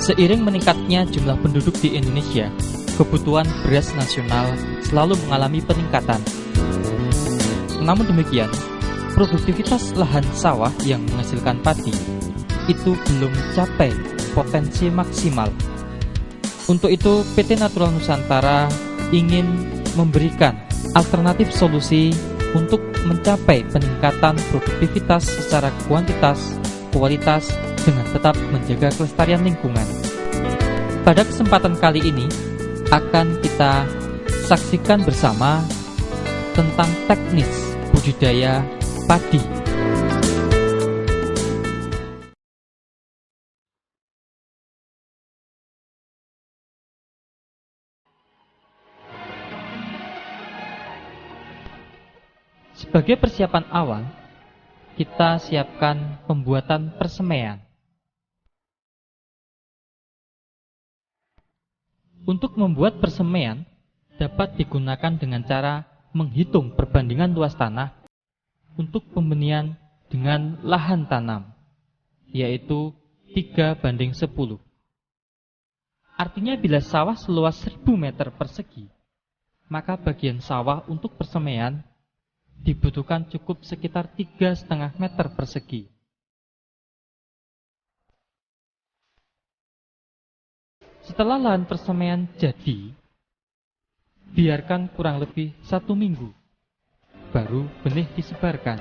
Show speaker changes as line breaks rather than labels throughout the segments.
Seiring meningkatnya jumlah penduduk di Indonesia, kebutuhan beras nasional selalu mengalami peningkatan. Namun demikian, produktivitas lahan sawah yang menghasilkan padi itu belum mencapai potensi maksimal. Untuk itu, PT Natural Nusantara ingin memberikan alternatif solusi untuk mencapai peningkatan produktivitas secara kuantitas, kualitas, dengan tetap menjaga kelestarian lingkungan. Pada kesempatan kali ini, akan kita saksikan bersama tentang teknis budidaya padi. Sebagai persiapan awal, kita siapkan pembuatan persemaian. Untuk membuat persemaian dapat digunakan dengan cara menghitung perbandingan luas tanah untuk pembenihan dengan lahan tanam, yaitu 3:10. Artinya bila sawah seluas 1000 meter persegi, maka bagian sawah untuk persemaian dibutuhkan cukup sekitar 3,5 meter persegi. Setelah lahan persemaian jadi, biarkan kurang lebih 1 minggu, baru benih disebarkan.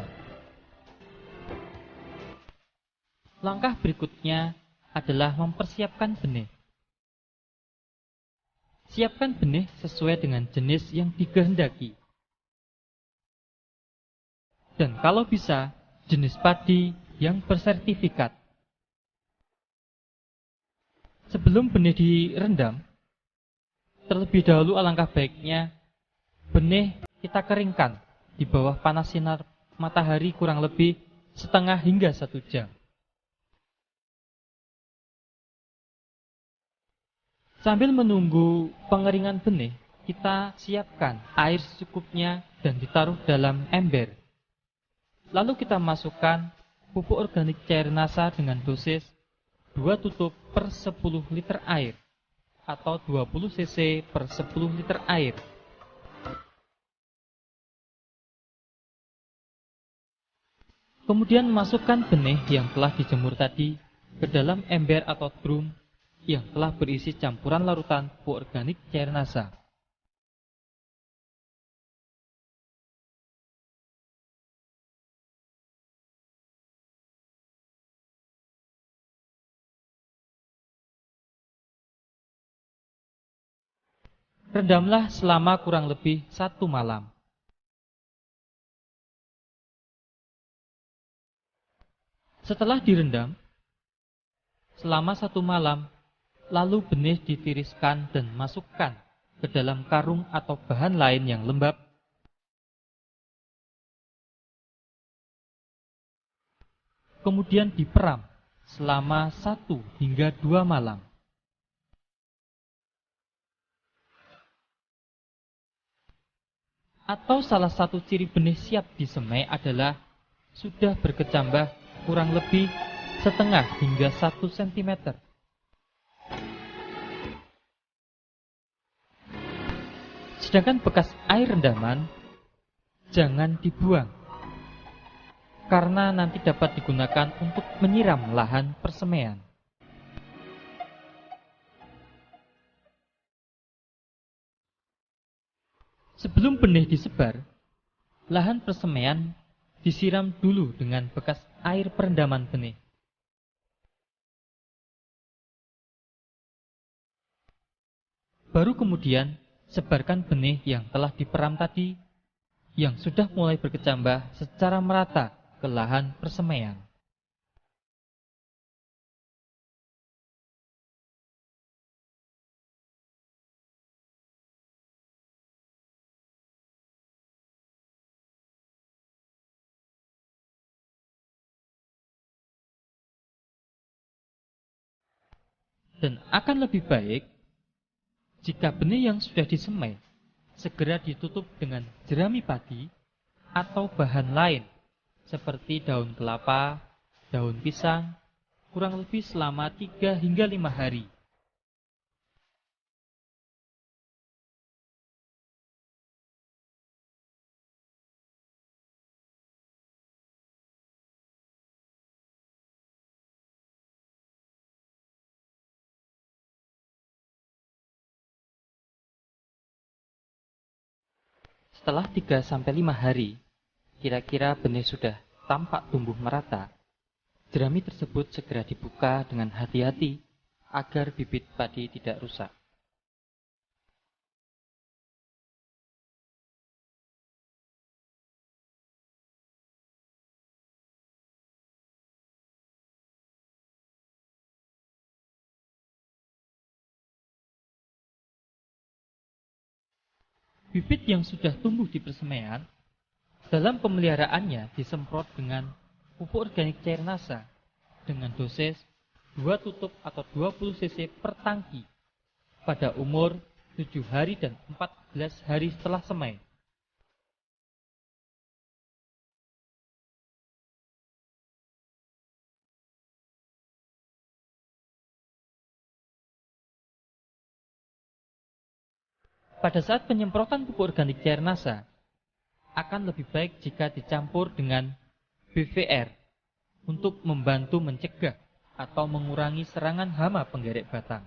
Langkah berikutnya adalah mempersiapkan benih. Siapkan benih sesuai dengan jenis yang dikehendaki. Dan kalau bisa, jenis padi yang bersertifikat. Sebelum benih direndam, terlebih dahulu alangkah baiknya benih kita keringkan di bawah panas sinar matahari kurang lebih setengah hingga 1 jam. Sambil menunggu pengeringan benih, kita siapkan air secukupnya dan ditaruh dalam ember. Lalu kita masukkan pupuk organik cair NASA dengan dosis 2 tutup per 10 liter air atau 20 cc per 10 liter air. Kemudian masukkan benih yang telah dijemur tadi ke dalam ember atau drum yang telah berisi campuran larutan pupuk organik cair NASA. Rendamlah selama kurang lebih 1 malam. Setelah direndam selama 1 malam, lalu benih ditiriskan dan masukkan ke dalam karung atau bahan lain yang lembab. Kemudian diperam selama 1 hingga 2 malam. Atau salah satu ciri benih siap disemai adalah sudah berkecambah kurang lebih setengah hingga 1 cm. Sedangkan bekas air rendaman jangan dibuang, karena nanti dapat digunakan untuk menyiram lahan persemaian. Sebelum benih disebar, lahan persemaian disiram dulu dengan bekas air perendaman benih. Baru kemudian sebarkan benih yang telah diperam tadi, yang sudah mulai berkecambah secara merata ke lahan persemaian. Dan akan lebih baik jika benih yang sudah disemai segera ditutup dengan jerami padi atau bahan lain seperti daun kelapa, daun pisang, kurang lebih selama 3 hingga 5 hari Setelah 3-5 hari, kira-kira benih sudah tampak tumbuh merata. Jerami tersebut segera dibuka dengan hati-hati agar bibit padi tidak rusak. Bibit yang sudah tumbuh di persemaian, dalam pemeliharaannya disemprot dengan pupuk organik cair NASA dengan dosis 2 tutup atau 20 cc per tangki pada umur 7 hari dan 14 hari setelah semai. Pada saat penyemprotan pupuk organik cair NASA, akan lebih baik jika dicampur dengan BVR untuk membantu mencegah atau mengurangi serangan hama penggerek batang.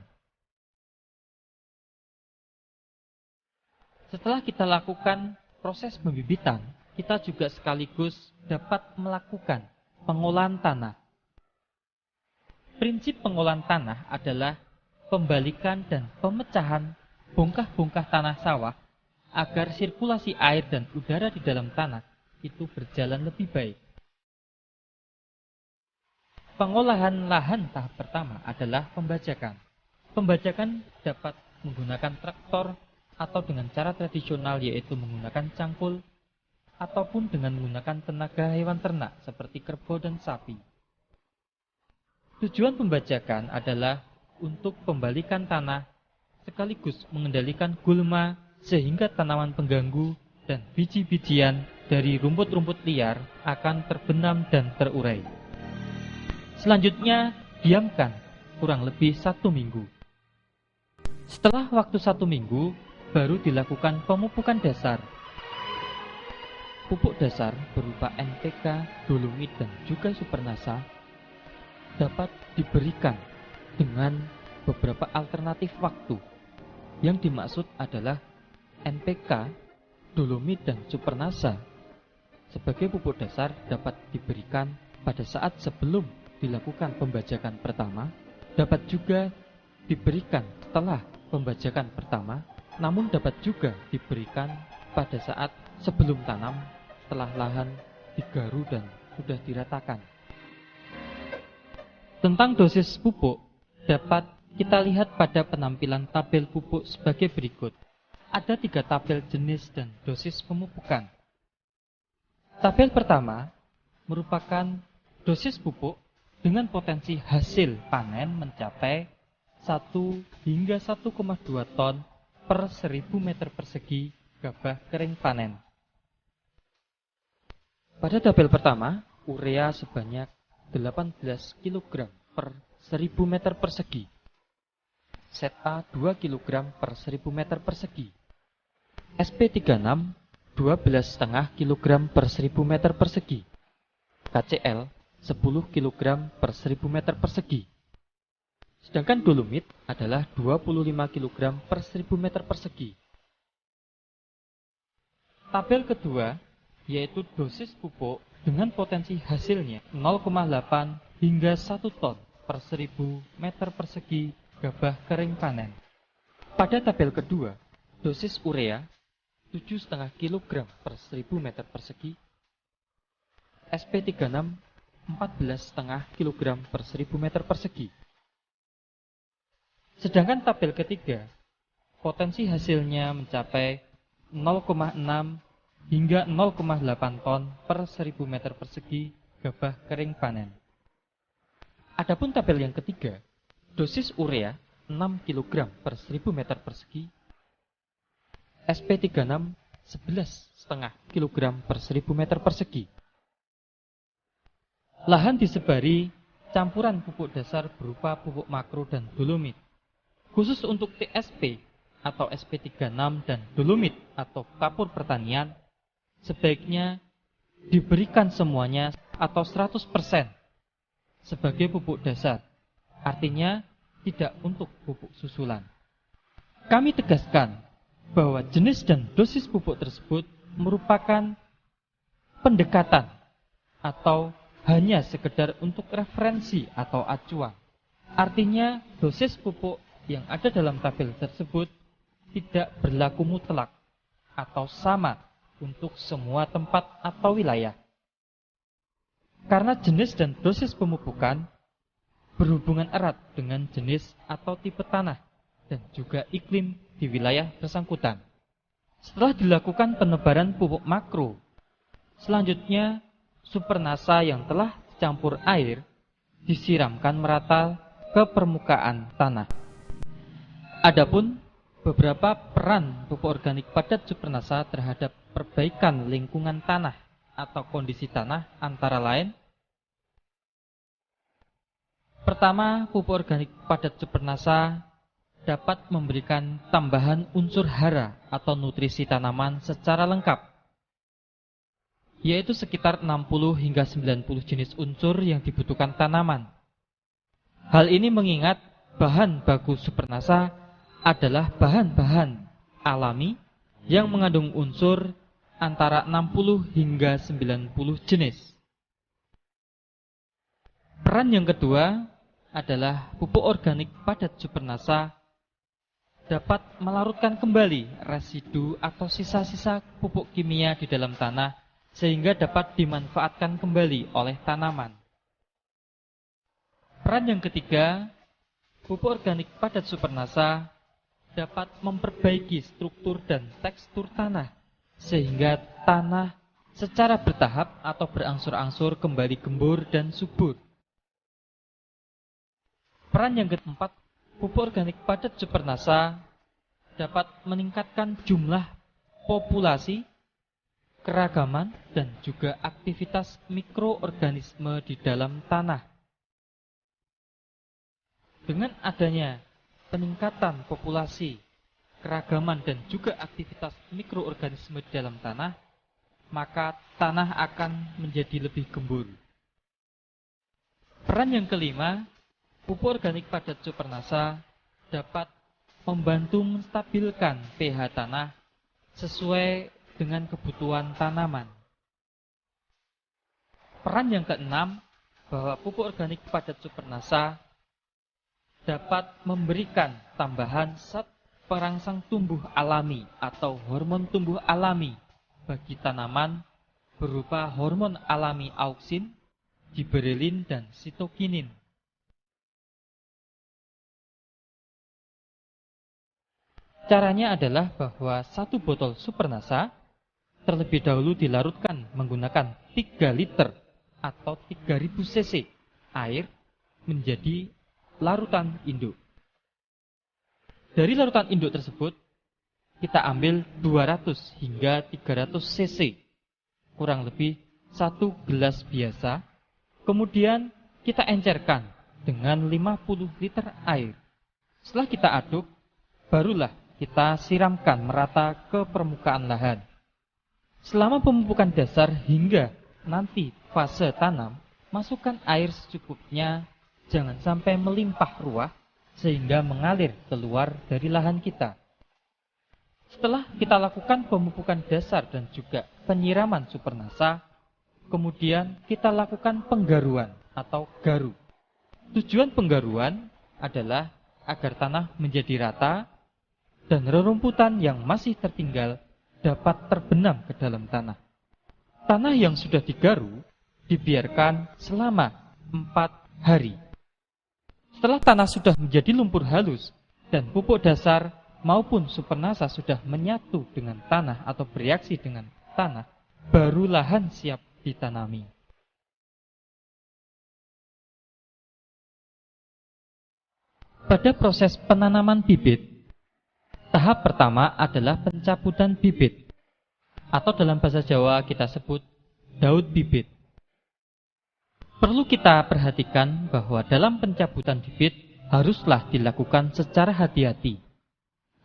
Setelah kita lakukan proses pembibitan, kita juga sekaligus dapat melakukan pengolahan tanah. Prinsip pengolahan tanah adalah pembalikan dan pemecahan bongkah-bongkah tanah sawah agar sirkulasi air dan udara di dalam tanah itu berjalan lebih baik. Pengolahan lahan tahap pertama adalah pembajakan. Pembajakan dapat menggunakan traktor atau dengan cara tradisional yaitu menggunakan cangkul ataupun dengan menggunakan tenaga hewan ternak seperti kerbau dan sapi. Tujuan pembajakan adalah untuk pembalikan tanah sekaligus mengendalikan gulma sehingga tanaman pengganggu dan biji-bijian dari rumput-rumput liar akan terbenam dan terurai. Selanjutnya, diamkan kurang lebih 1 minggu. Setelah waktu 1 minggu, baru dilakukan pemupukan dasar. Pupuk dasar berupa NPK, dolomit, dan juga supernasa dapat diberikan dengan beberapa alternatif waktu. Yang dimaksud adalah NPK, dolomit, dan supernasa sebagai pupuk dasar dapat diberikan pada saat sebelum dilakukan pembajakan pertama, dapat juga diberikan setelah pembajakan pertama, namun dapat juga diberikan pada saat sebelum tanam, setelah lahan digaru dan sudah diratakan. Tentang dosis pupuk dapat kita lihat pada penampilan tabel pupuk sebagai berikut. Ada 3 tabel jenis dan dosis pemupukan. Tabel pertama merupakan dosis pupuk dengan potensi hasil panen mencapai 1 hingga 1,2 ton per 1000 meter persegi gabah kering panen. Pada tabel pertama, urea sebanyak 18 kg per 1000 meter persegi. Seta 2 kg per 1000 meter persegi. SP36 12,5 kg per 1000 meter persegi. KCl 10 kg per 1000 meter persegi. Sedangkan dolomit adalah 25 kg per 1000 meter persegi. Tabel kedua yaitu dosis pupuk dengan potensi hasilnya 0,8 hingga 1 ton per 1000 meter persegi gabah kering panen. Pada tabel kedua, dosis urea 7,5 kg per 1000 meter persegi, SP36 14,5 kg per 1000 meter persegi. Sedangkan tabel ketiga, potensi hasilnya mencapai 0,6 hingga 0,8 ton per 1000 meter persegi gabah kering panen. Adapun tabel yang ketiga, dosis urea 6 kg per 1000 meter persegi, SP36 11,5 kg per 1000 meter persegi. Lahan disebari campuran pupuk dasar berupa pupuk makro dan dolomit. Khusus untuk TSP atau SP36 dan dolomit atau kapur pertanian, sebaiknya diberikan semuanya atau 100% sebagai pupuk dasar. Artinya tidak untuk pupuk susulan. Kami tegaskan bahwa jenis dan dosis pupuk tersebut merupakan pendekatan atau hanya sekedar untuk referensi atau acuan. Artinya, dosis pupuk yang ada dalam tabel tersebut tidak berlaku mutlak atau sama untuk semua tempat atau wilayah. Karena jenis dan dosis pemupukan berhubungan erat dengan jenis atau tipe tanah dan juga iklim di wilayah bersangkutan. Setelah dilakukan penebaran pupuk makro, selanjutnya supernasa yang telah dicampur air disiramkan merata ke permukaan tanah. Adapun beberapa peran pupuk organik padat supernasa terhadap perbaikan lingkungan tanah atau kondisi tanah antara lain: pertama, pupuk organik padat supernasa dapat memberikan tambahan unsur hara atau nutrisi tanaman secara lengkap, yaitu sekitar 60 hingga 90 jenis unsur yang dibutuhkan tanaman. Hal ini mengingat bahan baku supernasa adalah bahan-bahan alami yang mengandung unsur antara 60 hingga 90 jenis. Peran yang kedua adalah pupuk organik padat supernasa dapat melarutkan kembali residu atau sisa-sisa pupuk kimia di dalam tanah sehingga dapat dimanfaatkan kembali oleh tanaman. Peran yang ketiga, pupuk organik padat supernasa dapat memperbaiki struktur dan tekstur tanah sehingga tanah secara bertahap atau berangsur-angsur kembali gembur dan subur. Peran yang keempat, pupuk organik padat supernasa dapat meningkatkan jumlah populasi, keragaman, dan juga aktivitas mikroorganisme di dalam tanah. Dengan adanya peningkatan populasi, keragaman, dan juga aktivitas mikroorganisme di dalam tanah, maka tanah akan menjadi lebih gembur. Peran yang kelima, pupuk organik padat supernasa dapat membantu menstabilkan pH tanah sesuai dengan kebutuhan tanaman. Peran yang keenam, bahwa pupuk organik padat supernasa dapat memberikan tambahan zat perangsang tumbuh alami atau hormon tumbuh alami bagi tanaman berupa hormon alami auksin, giberelin, dan sitokinin. Caranya adalah bahwa satu botol supernasa terlebih dahulu dilarutkan menggunakan 3 liter atau 3000 cc air menjadi larutan induk. Dari larutan induk tersebut, kita ambil 200 hingga 300 cc, kurang lebih 1 gelas biasa, kemudian kita encerkan dengan 50 liter air. Setelah kita aduk, barulah kita siramkan merata ke permukaan lahan. Selama pemupukan dasar hingga nanti fase tanam, masukkan air secukupnya, jangan sampai melimpah ruah sehingga mengalir keluar dari lahan kita. Setelah kita lakukan pemupukan dasar dan juga penyiraman supernasa, kemudian kita lakukan penggaruan atau garu. Tujuan penggaruan adalah agar tanah menjadi rata dan rerumputan yang masih tertinggal dapat terbenam ke dalam tanah. Tanah yang sudah digaru dibiarkan selama 4 hari. Setelah tanah sudah menjadi lumpur halus dan pupuk dasar maupun supernasa sudah menyatu dengan tanah atau bereaksi dengan tanah, baru lahan siap ditanami. Pada proses penanaman bibit, tahap pertama adalah pencabutan bibit, atau dalam bahasa Jawa kita sebut daud bibit. Perlu kita perhatikan bahwa dalam pencabutan bibit haruslah dilakukan secara hati-hati,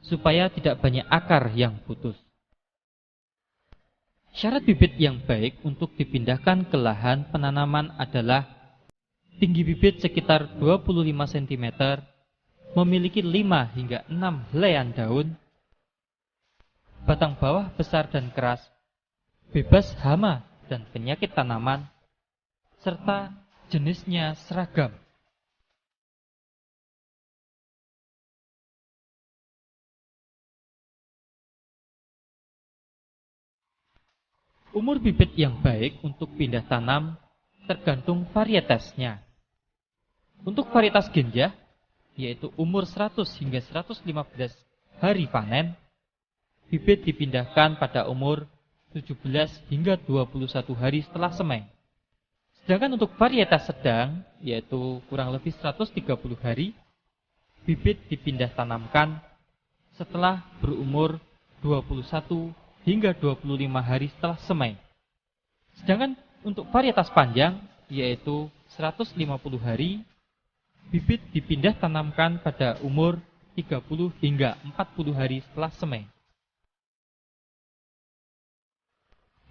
supaya tidak banyak akar yang putus. Syarat bibit yang baik untuk dipindahkan ke lahan penanaman adalah tinggi bibit sekitar 25 cm, memiliki 5 hingga 6 helaian daun, batang bawah besar dan keras, bebas hama dan penyakit tanaman, serta jenisnya seragam. Umur bibit yang baik untuk pindah tanam tergantung varietasnya. Untuk varietas genjah, yaitu umur 100 hingga 115 hari panen, bibit dipindahkan pada umur 17 hingga 21 hari setelah semai. Sedangkan untuk varietas sedang, yaitu kurang lebih 130 hari, bibit dipindah tanamkan setelah berumur 21 hingga 25 hari setelah semai. Sedangkan untuk varietas panjang, yaitu 150 hari, bibit dipindah tanamkan pada umur 30 hingga 40 hari setelah semai.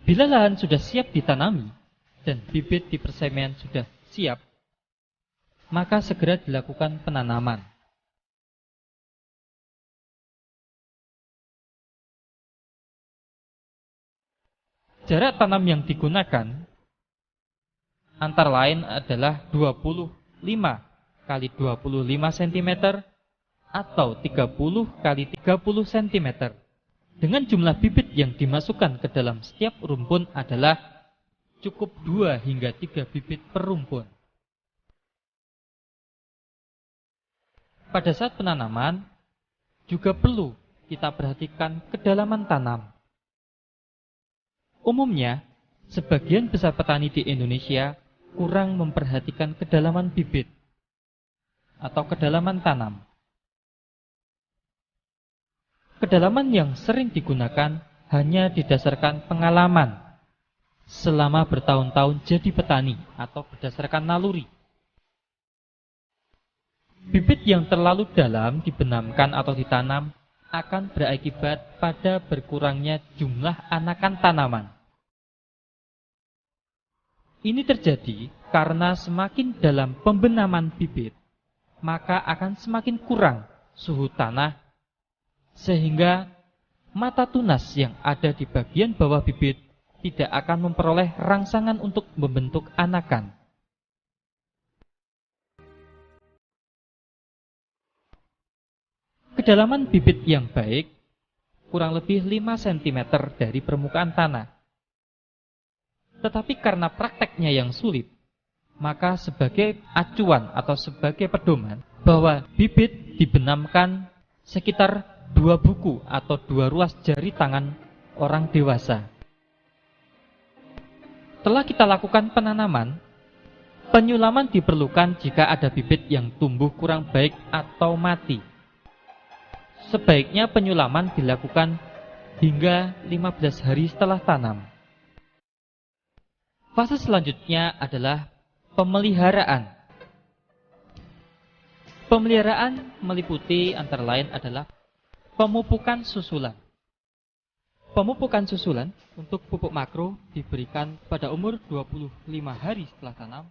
Bila lahan sudah siap ditanami dan bibit di persemaian sudah siap, maka segera dilakukan penanaman. Jarak tanam yang digunakan antara lain adalah 25 kali 25 cm atau 30 kali 30 cm. Dengan jumlah bibit yang dimasukkan ke dalam setiap rumpun adalah cukup 2 hingga 3 bibit per rumpun. Pada saat penanaman, juga perlu kita perhatikan kedalaman tanam. Umumnya, sebagian besar petani di Indonesia kurang memperhatikan kedalaman bibit atau kedalaman tanam. Kedalaman yang sering digunakan hanya didasarkan pengalaman selama bertahun-tahun jadi petani atau berdasarkan naluri. Bibit yang terlalu dalam dibenamkan atau ditanam akan berakibat pada berkurangnya jumlah anakan tanaman. Ini terjadi karena semakin dalam pembenaman bibit, maka akan semakin kurang suhu tanah, sehingga mata tunas yang ada di bagian bawah bibit tidak akan memperoleh rangsangan untuk membentuk anakan. Kedalaman bibit yang baik kurang lebih 5 cm dari permukaan tanah. Tetapi karena prakteknya yang sulit, maka sebagai acuan atau sebagai pedoman bahwa bibit dibenamkan sekitar 2 buku atau 2 ruas jari tangan orang dewasa. Setelah kita lakukan penanaman, penyulaman diperlukan jika ada bibit yang tumbuh kurang baik atau mati. Sebaiknya penyulaman dilakukan hingga 15 hari setelah tanam. Fase selanjutnya adalah pemeliharaan. Pemeliharaan meliputi antara lain adalah pemupukan susulan. Pemupukan susulan untuk pupuk makro diberikan pada umur 25 hari setelah tanam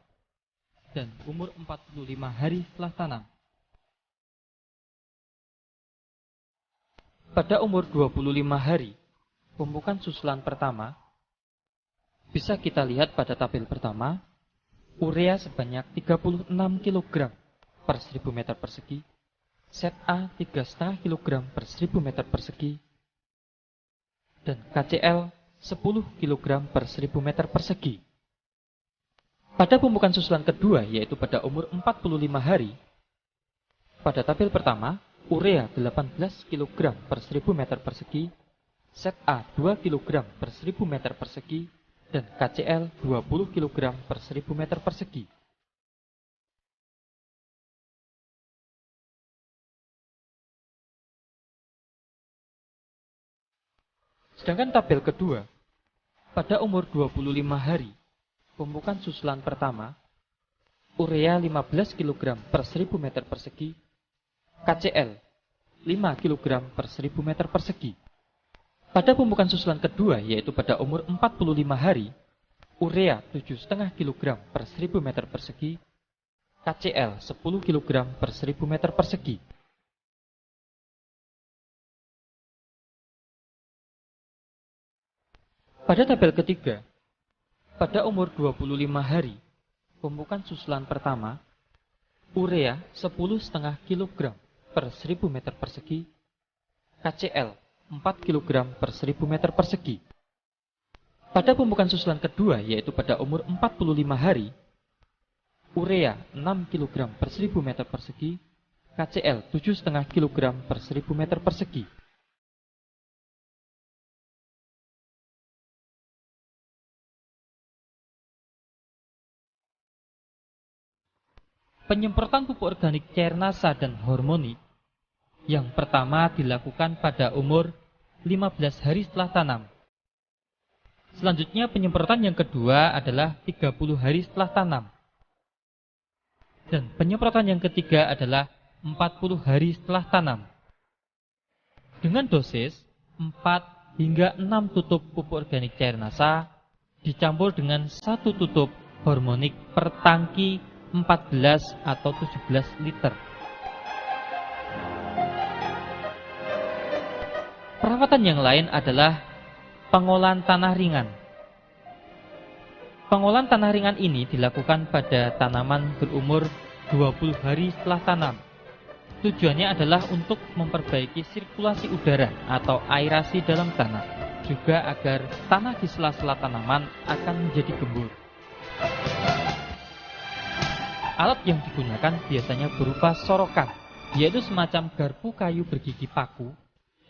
dan umur 45 hari setelah tanam. Pada umur 25 hari, pemupukan susulan pertama bisa kita lihat pada tabel pertama, urea sebanyak 36 kg per 1000 meter persegi, Zat A 3,5 kg per 1000 meter persegi, dan KCl 10 kg per 1000 meter persegi. Pada pemupukan susulan kedua, yaitu pada umur 45 hari, pada tabel pertama, urea 18 kg per 1000 meter persegi, Zat A 2 kg per 1000 meter persegi, dan KCl 20 kg per 1000 meter persegi. Sedangkan tabel kedua, pada umur 25 hari, pemupukan susulan pertama, urea 15 kg per 1000 meter persegi, KCl 5 kg per 1000 meter persegi. Pada pemupukan susulan kedua, yaitu pada umur 45 hari, urea 7,5 kg per 1000 meter persegi, KCl 10 kg per 1000 meter persegi. Pada tabel ketiga, pada umur 25 hari, pemupukan susulan pertama, urea 10,5 kg per 1000 meter persegi, KCl 4 kg per 1000 meter persegi. Pada pemupukan susulan kedua, yaitu pada umur 45 hari, urea 6 kg per 1000 meter persegi, KCl 7,5 kg per 1000 meter persegi. Penyemprotan pupuk organik cairnasa dan hormonik yang pertama dilakukan pada umur 15 hari setelah tanam. Selanjutnya penyemprotan yang kedua adalah 30 hari setelah tanam. Dan penyemprotan yang ketiga adalah 40 hari setelah tanam. Dengan dosis 4 hingga 6 tutup pupuk organik cairnasa dicampur dengan 1 tutup hormonik per tangki 14 atau 17 liter. Perawatan yang lain adalah pengolahan tanah ringan. Pengolahan tanah ringan ini dilakukan pada tanaman berumur 20 hari setelah tanam. Tujuannya adalah untuk memperbaiki sirkulasi udara atau aerasi dalam tanah, juga agar tanah di sela-sela tanaman akan menjadi gembur. Alat yang digunakan biasanya berupa sorokan, yaitu semacam garpu kayu bergigi paku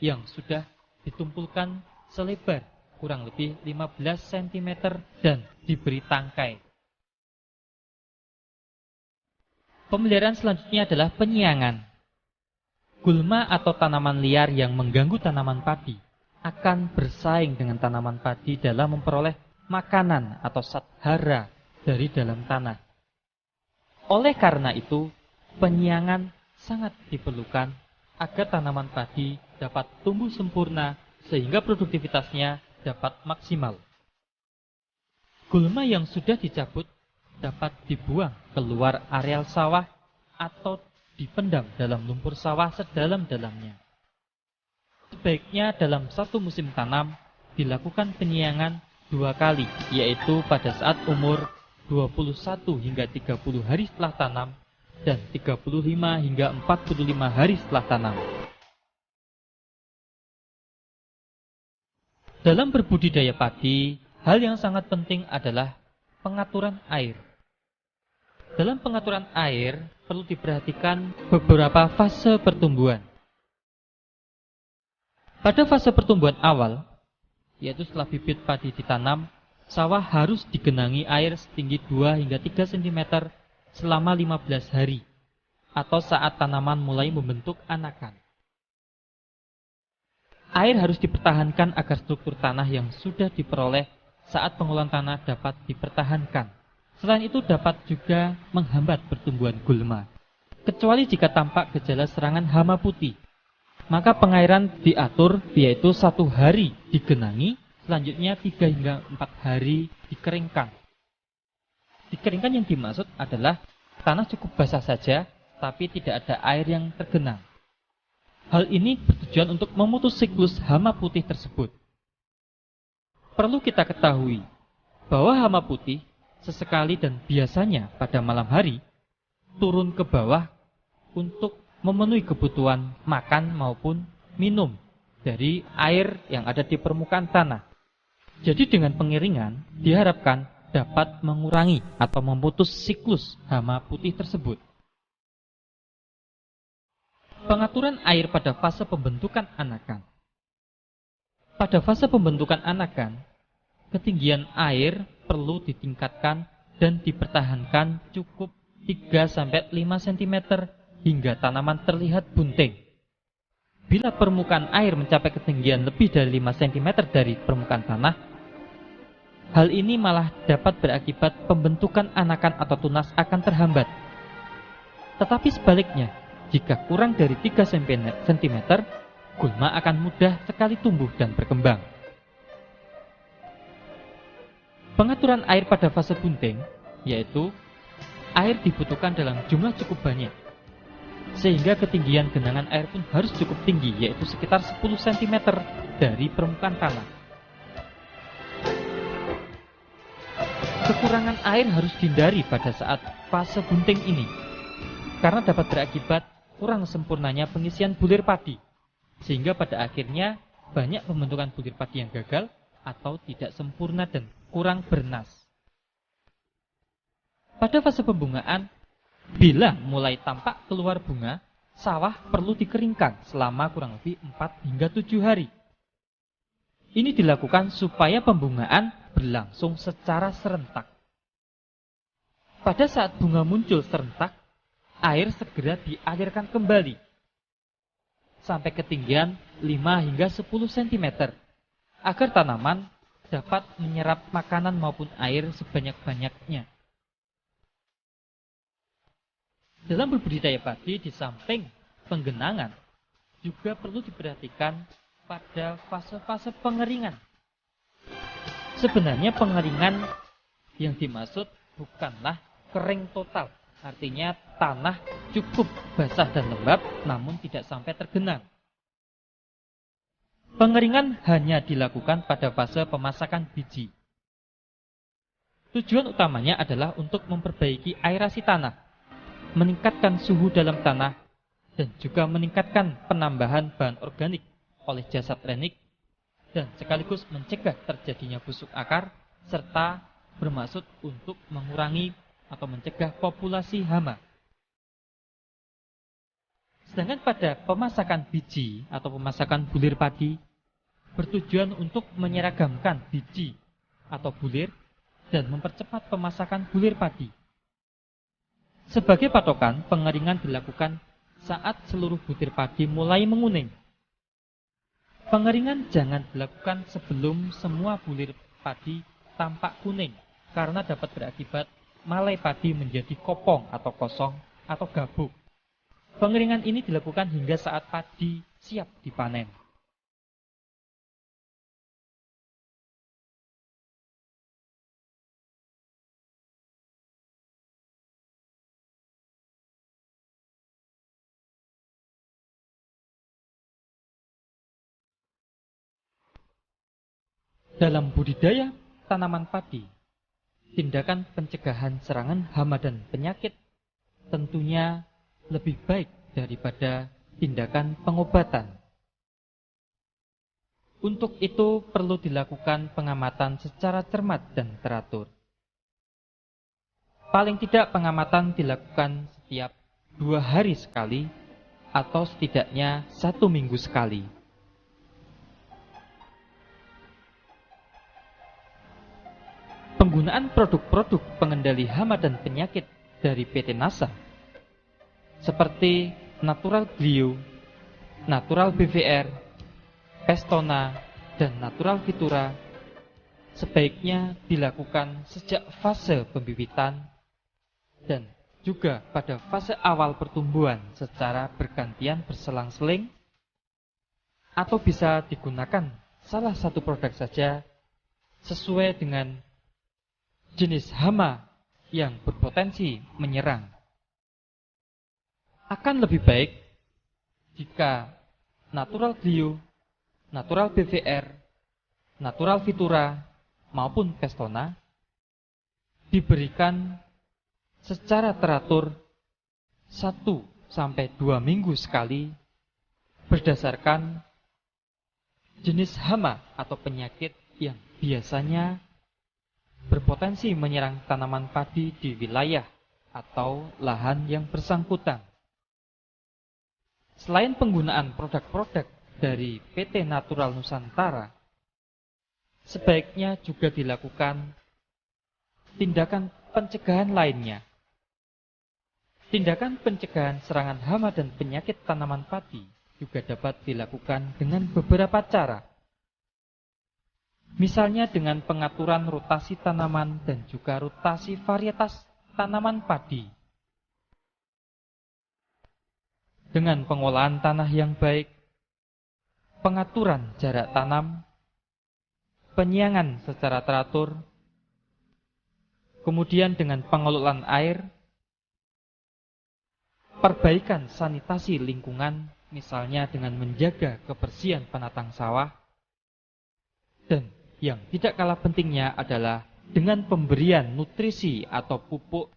yang sudah ditumpulkan selebar kurang lebih 15 cm dan diberi tangkai. Pemeliharaan selanjutnya adalah penyiangan. Gulma atau tanaman liar yang mengganggu tanaman padi akan bersaing dengan tanaman padi dalam memperoleh makanan atau sathara dari dalam tanah. Oleh karena itu, penyiangan sangat diperlukan agar tanaman padi dapat tumbuh sempurna sehingga produktivitasnya dapat maksimal. Gulma yang sudah dicabut dapat dibuang keluar areal sawah atau dipendam dalam lumpur sawah sedalam-dalamnya. Sebaiknya dalam satu musim tanam dilakukan penyiangan 2 kali, yaitu pada saat umur 21 hingga 30 hari setelah tanam dan 35 hingga 45 hari setelah tanam. Dalam berbudidaya padi, hal yang sangat penting adalah pengaturan air. Dalam pengaturan air perlu diperhatikan beberapa fase pertumbuhan. Pada fase pertumbuhan awal, yaitu setelah bibit padi ditanam, sawah harus digenangi air setinggi 2 hingga 3 cm selama 15 hari atau saat tanaman mulai membentuk anakan. Air harus dipertahankan agar struktur tanah yang sudah diperoleh saat pengolahan tanah dapat dipertahankan. Selain itu dapat juga menghambat pertumbuhan gulma. Kecuali jika tampak gejala serangan hama putih, maka pengairan diatur yaitu 1 hari digenangi, selanjutnya 3 hingga 4 hari dikeringkan. Dikeringkan yang dimaksud adalah tanah cukup basah saja, tapi tidak ada air yang tergenang. Hal ini bertujuan untuk memutus siklus hama putih tersebut. Perlu kita ketahui bahwa hama putih sesekali dan biasanya pada malam hari turun ke bawah untuk memenuhi kebutuhan makan maupun minum dari air yang ada di permukaan tanah. Jadi dengan pengiringan diharapkan dapat mengurangi atau memutus siklus hama putih tersebut. Pengaturan air pada fase pembentukan anakan. Pada fase pembentukan anakan, ketinggian air perlu ditingkatkan dan dipertahankan cukup 3-5 cm hingga tanaman terlihat bunting. Bila permukaan air mencapai ketinggian lebih dari 5 cm dari permukaan tanah, hal ini malah dapat berakibat pembentukan anakan atau tunas akan terhambat. Tetapi sebaliknya, jika kurang dari 3 cm, gulma akan mudah sekali tumbuh dan berkembang. Pengaturan air pada fase bunting, yaitu air dibutuhkan dalam jumlah cukup banyak, sehingga ketinggian genangan air pun harus cukup tinggi, yaitu sekitar 10 cm dari permukaan tanah. Kekurangan air harus dihindari pada saat fase bunting ini, karena dapat berakibat kurang sempurnanya pengisian bulir padi, sehingga pada akhirnya banyak pembentukan bulir padi yang gagal atau tidak sempurna dan kurang bernas. Pada fase pembungaan, bila mulai tampak keluar bunga, sawah perlu dikeringkan selama kurang lebih 4 hingga 7 hari. Ini dilakukan supaya pembungaan berlangsung secara serentak. Pada saat bunga muncul serentak, air segera dialirkan kembali sampai ketinggian 5 hingga 10 cm agar tanaman dapat menyerap makanan maupun air sebanyak-banyaknya. Dalam berbudidaya padi, di samping penggenangan juga perlu diperhatikan pada fase-fase pengeringan. Sebenarnya pengeringan yang dimaksud bukanlah kering total, artinya tanah cukup basah dan lembab namun tidak sampai tergenang. Pengeringan hanya dilakukan pada fase pemasakan biji. Tujuan utamanya adalah untuk memperbaiki aerasi tanah, meningkatkan suhu dalam tanah, dan juga meningkatkan penambahan bahan organik oleh jasad renik, dan sekaligus mencegah terjadinya busuk akar, serta bermaksud untuk mengurangi atau mencegah populasi hama. Sedangkan pada pemasakan biji atau pemasakan bulir padi, bertujuan untuk menyeragamkan biji atau bulir dan mempercepat pemasakan bulir padi. Sebagai patokan, pengeringan dilakukan saat seluruh butir padi mulai menguning. Pengeringan jangan dilakukan sebelum semua bulir padi tampak kuning, karena dapat berakibat malai padi menjadi kopong atau kosong atau gabuk. Pengeringan ini dilakukan hingga saat padi siap dipanen. Dalam budidaya tanaman padi, tindakan pencegahan serangan hama dan penyakit tentunya lebih baik daripada tindakan pengobatan. Untuk itu perlu dilakukan pengamatan secara cermat dan teratur. Paling tidak pengamatan dilakukan setiap 2 hari sekali atau setidaknya 1 minggu sekali. Penggunaan produk-produk pengendali hama dan penyakit dari PT NASA seperti Natural Glio, Natural BVR, Pestona, dan Natural Vitura sebaiknya dilakukan sejak fase pembibitan dan juga pada fase awal pertumbuhan secara bergantian berselang-seling, atau bisa digunakan salah satu produk saja sesuai dengan jenis hama yang berpotensi menyerang. Akan lebih baik jika Natural Glio, Natural BVR, Natural Vitura maupun Pestona diberikan secara teratur 1-2 minggu sekali berdasarkan jenis hama atau penyakit yang biasanya berpotensi menyerang tanaman padi di wilayah atau lahan yang bersangkutan. Selain penggunaan produk-produk dari PT Natural Nusantara, sebaiknya juga dilakukan tindakan pencegahan lainnya. Tindakan pencegahan serangan hama dan penyakit tanaman padi juga dapat dilakukan dengan beberapa cara. Misalnya dengan pengaturan rotasi tanaman dan juga rotasi varietas tanaman padi. Dengan pengolahan tanah yang baik, pengaturan jarak tanam, penyiangan secara teratur, kemudian dengan pengelolaan air, perbaikan sanitasi lingkungan, misalnya dengan menjaga kebersihan penatang sawah, dan yang tidak kalah pentingnya adalah dengan pemberian nutrisi atau pupuk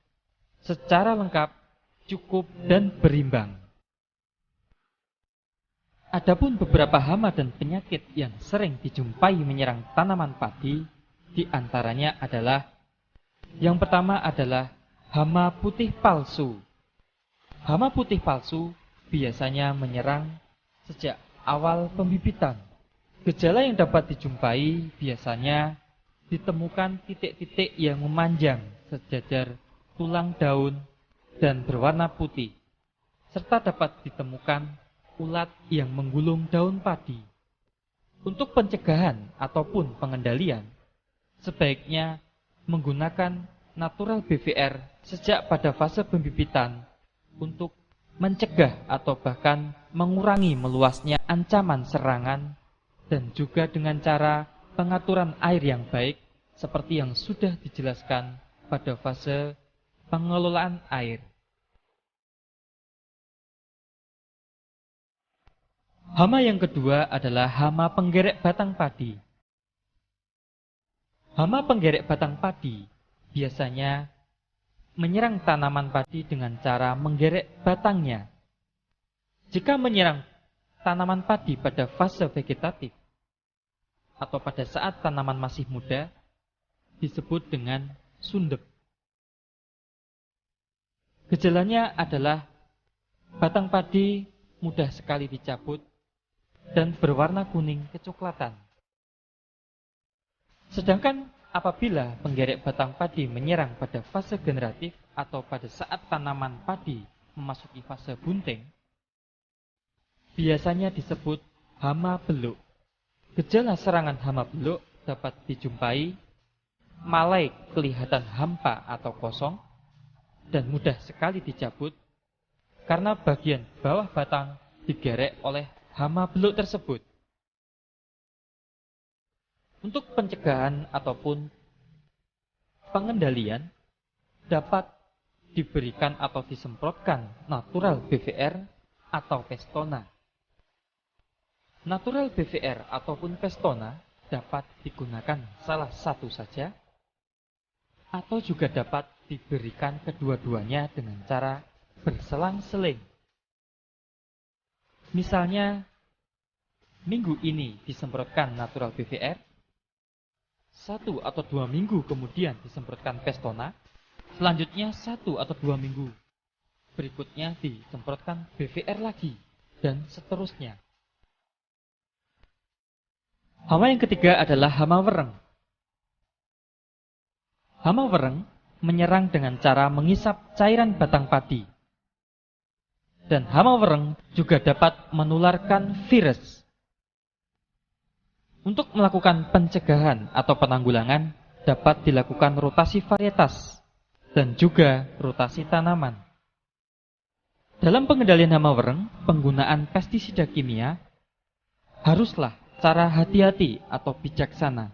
secara lengkap, cukup, dan berimbang. Adapun beberapa hama dan penyakit yang sering dijumpai menyerang tanaman padi, di antaranya adalah yang pertama adalah hama putih palsu. Hama putih palsu biasanya menyerang sejak awal pembibitan. Gejala yang dapat dijumpai biasanya ditemukan titik-titik yang memanjang sejajar tulang daun dan berwarna putih, serta dapat ditemukan ulat yang menggulung daun padi. Untuk pencegahan ataupun pengendalian, sebaiknya menggunakan natural BVR sejak pada fase pembibitan untuk mencegah atau bahkan mengurangi meluasnya ancaman serangan, dan juga dengan cara pengaturan air yang baik seperti yang sudah dijelaskan pada fase pengelolaan air. Hama yang kedua adalah hama penggerek batang padi. Hama penggerek batang padi biasanya menyerang tanaman padi dengan cara menggerek batangnya. Jika menyerang tanaman padi pada fase vegetatif atau pada saat tanaman masih muda, disebut dengan sundep. Gejalanya adalah batang padi mudah sekali dicabut dan berwarna kuning kecoklatan. Sedangkan apabila penggerek batang padi menyerang pada fase generatif atau pada saat tanaman padi memasuki fase bunting, biasanya disebut hama beluk. Gejala serangan hama beluk dapat dijumpai malai kelihatan hampa atau kosong dan mudah sekali dicabut karena bagian bawah batang digerek oleh hama beluk tersebut. Untuk pencegahan ataupun pengendalian dapat diberikan atau disemprotkan natural BVR atau Pestona. Natural BVR ataupun Pestona dapat digunakan salah satu saja, atau juga dapat diberikan kedua-duanya dengan cara berselang-seling. Misalnya, minggu ini disemprotkan natural BVR, 1 atau 2 minggu kemudian disemprotkan Pestona, selanjutnya 1 atau 2 minggu berikutnya disemprotkan BVR lagi, dan seterusnya. Hama yang ketiga adalah hama wereng. Hama wereng menyerang dengan cara menghisap cairan batang padi. Dan hama wereng juga dapat menularkan virus. Untuk melakukan pencegahan atau penanggulangan dapat dilakukan rotasi varietas dan juga rotasi tanaman. Dalam pengendalian hama wereng, penggunaan pestisida kimia haruslah cara hati-hati atau bijaksana.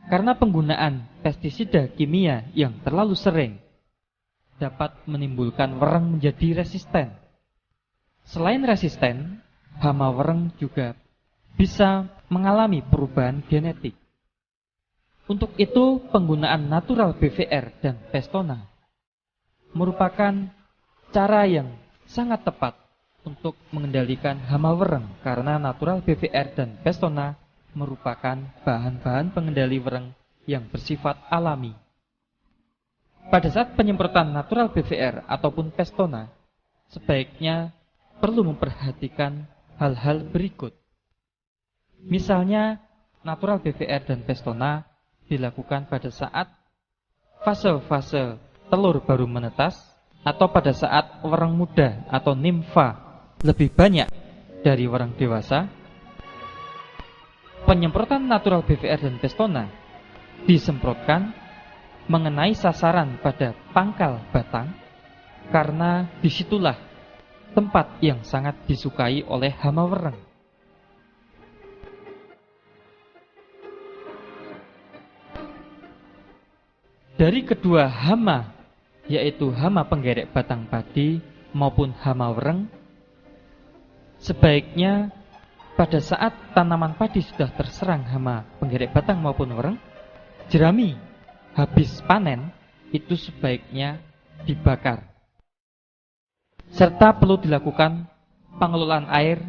Karena penggunaan pestisida kimia yang terlalu sering dapat menimbulkan wereng menjadi resisten. Selain resisten, hama wereng juga bisa mengalami perubahan genetik. Untuk itu, penggunaan natural BVR dan Pestona merupakan cara yang sangat tepat untuk mengendalikan hama wereng, karena natural BVR dan Pestona merupakan bahan-bahan pengendali wereng yang bersifat alami. Pada saat penyemprotan natural BVR ataupun Pestona, sebaiknya perlu memperhatikan hal-hal berikut. Misalnya, natural BVR dan Pestona dilakukan pada saat fase-fase telur baru menetas atau pada saat wereng muda atau nimfa lebih banyak dari wereng dewasa. Penyemprotan natural BVR dan Pestona disemprotkan mengenai sasaran pada pangkal batang, karena disitulah tempat yang sangat disukai oleh hama wereng. Dari kedua hama, yaitu hama penggerek batang padi maupun hama wereng, sebaiknya pada saat tanaman padi sudah terserang hama penggerek batang maupun wereng, jerami habis panen itu sebaiknya dibakar. Serta perlu dilakukan pengelolaan air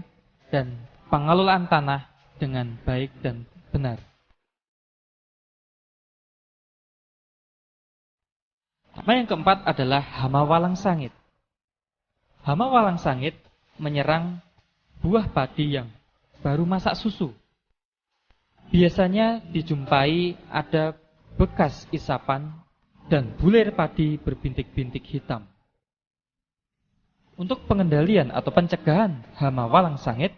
dan pengelolaan tanah dengan baik dan benar. Hama yang keempat adalah hama walang sangit. Hama walang sangit menyerang buah padi yang baru masak susu. Biasanya dijumpai ada bekas isapan dan bulir padi berbintik-bintik hitam. Untuk pengendalian atau pencegahan hama walang sangit,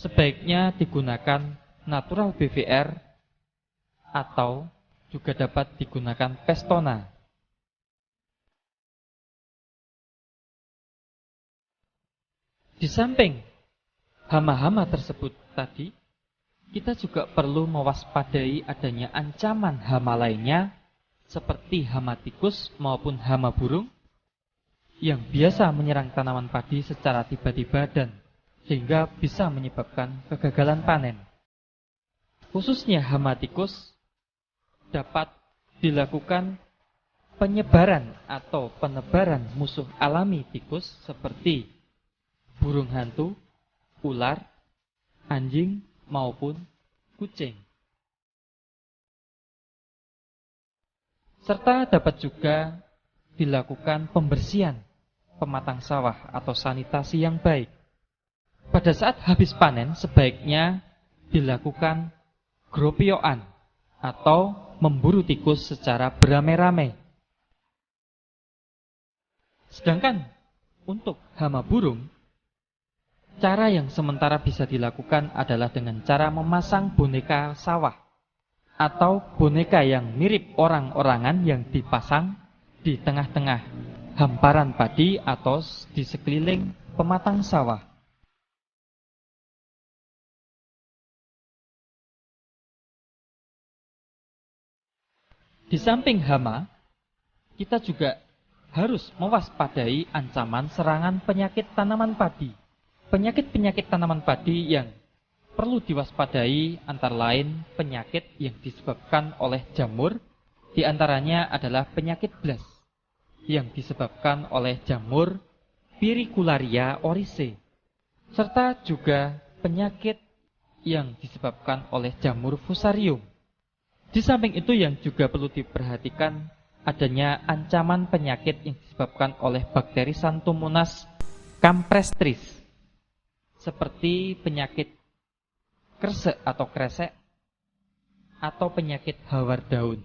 sebaiknya digunakan natural BVR atau juga dapat digunakan Pestona. Di samping hama-hama tersebut tadi, kita juga perlu mewaspadai adanya ancaman hama lainnya seperti hama tikus maupun hama burung yang biasa menyerang tanaman padi secara tiba-tiba dan sehingga bisa menyebabkan kegagalan panen. Khususnya hama tikus dapat dilakukan penyebaran atau penebaran musuh alami tikus seperti burung hantu, ular, anjing, maupun kucing. Serta dapat juga dilakukan pembersihan pematang sawah atau sanitasi yang baik. Pada saat habis panen sebaiknya dilakukan gropioan atau memburu tikus secara beramai-ramai. Sedangkan untuk hama burung, cara yang sementara bisa dilakukan adalah dengan cara memasang boneka sawah atau boneka yang mirip orang-orangan yang dipasang di tengah-tengah hamparan padi atau di sekeliling pematang sawah. Di samping hama, kita juga harus mewaspadai ancaman serangan penyakit tanaman padi. Penyakit-penyakit tanaman padi yang perlu diwaspadai antara lain penyakit yang disebabkan oleh jamur, di antaranya adalah penyakit blas yang disebabkan oleh jamur Pyricularia oryzae, serta juga penyakit yang disebabkan oleh jamur Fusarium. Di samping itu yang juga perlu diperhatikan adanya ancaman penyakit yang disebabkan oleh bakteri Xanthomonas campestris, seperti penyakit kresek atau kresek atau penyakit hawar daun.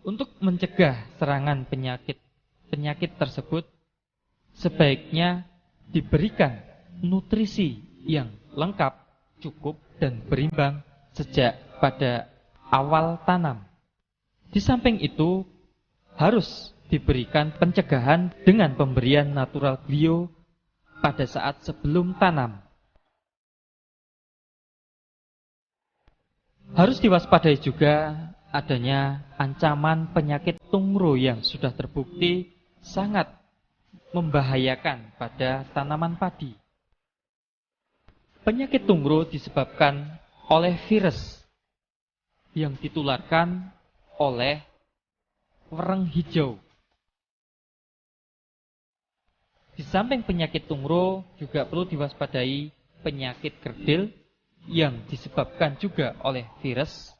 Untuk mencegah serangan penyakit tersebut, sebaiknya diberikan nutrisi yang lengkap, cukup, dan berimbang sejak pada awal tanam. Di samping itu, harus diberikan pencegahan dengan pemberian natural bio pada saat sebelum tanam. Harus diwaspadai juga adanya ancaman penyakit tungro yang sudah terbukti sangat membahayakan pada tanaman padi. Penyakit tungro disebabkan oleh virus yang ditularkan oleh wereng hijau. Di samping penyakit tungro juga perlu diwaspadai penyakit kerdil yang disebabkan juga oleh virus,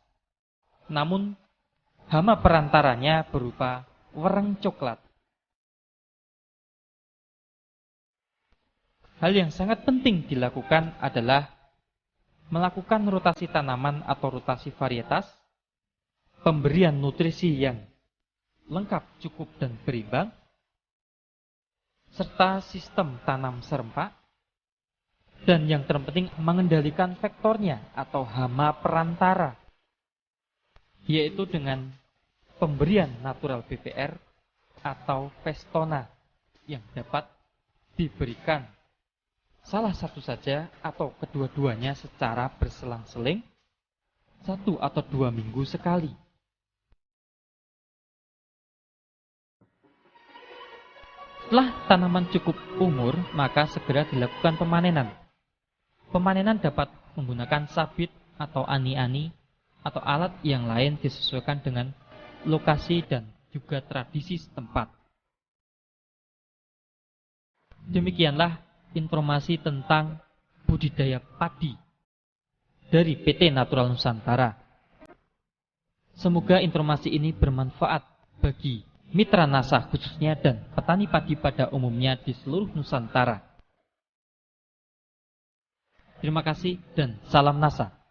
namun hama perantaranya berupa wereng coklat. Hal yang sangat penting dilakukan adalah melakukan rotasi tanaman atau rotasi varietas, pemberian nutrisi yang lengkap, cukup, dan berimbang, serta sistem tanam serempak, dan yang terpenting mengendalikan vektornya atau hama perantara, yaitu dengan pemberian natural BVR atau Pestona yang dapat diberikan salah satu saja atau kedua-duanya secara berselang-seling 1 atau 2 minggu sekali. Setelah tanaman cukup umur, maka segera dilakukan pemanenan. Pemanenan dapat menggunakan sabit atau ani-ani atau alat yang lain disesuaikan dengan lokasi dan juga tradisi setempat. Demikianlah informasi tentang budidaya padi dari PT Natural Nusantara. Semoga informasi ini bermanfaat bagi mitra NASA khususnya dan petani padi pada umumnya di seluruh Nusantara. Terima kasih dan salam NASA.